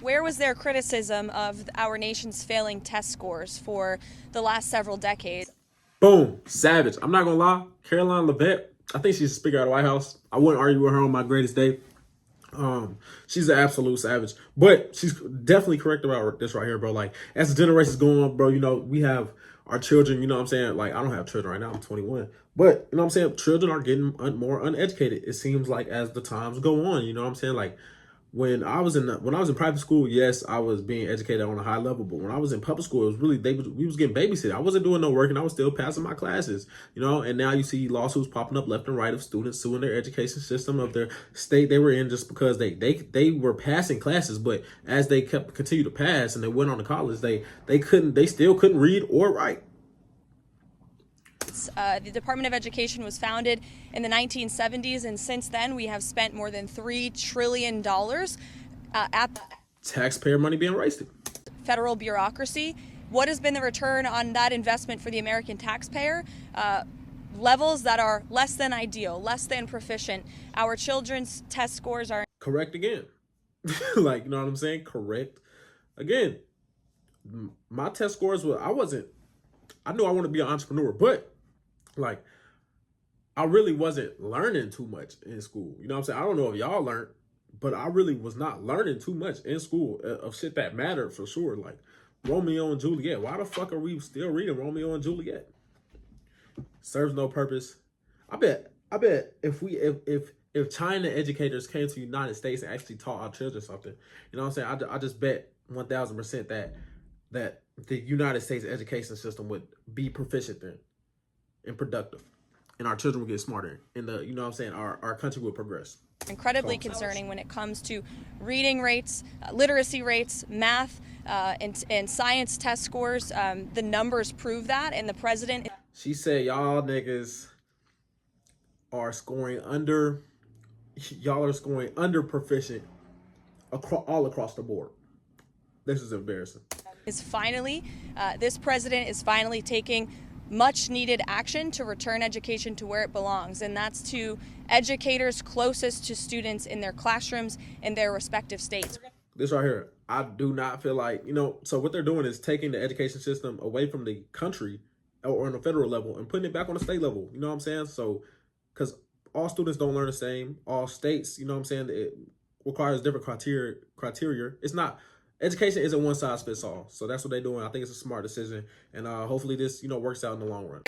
Where was their criticism of our nation's failing test scores for the last several decades? Boom, savage. I'm not gonna lie, Caroline Leavitt, I think she's Speaker of the White House. I wouldn't argue with her on my greatest day. She's an absolute savage, but she's definitely correct about this right here, bro. Like, as the generations go on, bro, we have our children. You know what I'm saying? Like, I don't have children right now. I'm 21, but you know what I'm saying. Children are getting more uneducated. It seems like as the times go on. You know what I'm saying? Like, when I was in private school, yes, I was being educated on a high level. But when I was in public school, it was really we was getting babysitted. I wasn't doing no work, and I was still passing my classes. And now you see lawsuits popping up left and right of students suing their education system of their state they were in just because they were passing classes, but as they continue to pass and they went on to college, they still couldn't read or write. The Department of Education was founded in the 1970s, and since then we have spent more than $3 trillion at Taxpayer money being wasted. federal bureaucracy. What has been the return on that investment for the American taxpayer? Levels that are less than ideal, less than proficient. Our children's test scores are Correct again. Like, you know what I'm saying? Correct again. My test scores were, I knew I wanted to be an entrepreneur, but like, I really wasn't learning too much in school. You know what I'm saying? I don't know if y'all learned, but I really was not learning too much in school of shit that mattered for sure. Like Romeo and Juliet. Why the fuck are we still reading Romeo and Juliet? Serves no purpose. I bet if China educators came to the United States and actually taught our children something, you know what I'm saying? I just bet 1,000% that the United States education system would be proficient then and productive, and our children would get smarter, and you know what I'm saying, our country would progress. incredibly concerning when it comes to reading rates, literacy rates, math, and science test scores. The numbers prove that, and the president. She said, y'all niggas are scoring under, y'all are scoring under proficient all across the board. This is embarrassing. This president is finally taking much needed action to return education to where it belongs, and that's to educators closest to students in their classrooms in their respective states. This right here, I do not feel like, so what they're doing is taking the education system away from the country or on the federal level and putting it back on the state level. You know what I'm saying? So, because all students don't learn the same, all states, you know what I'm saying, it requires different criteria. It's not, education isn't one size fits all. So that's what they're doing. I think it's a smart decision, and hopefully this, works out in the long run.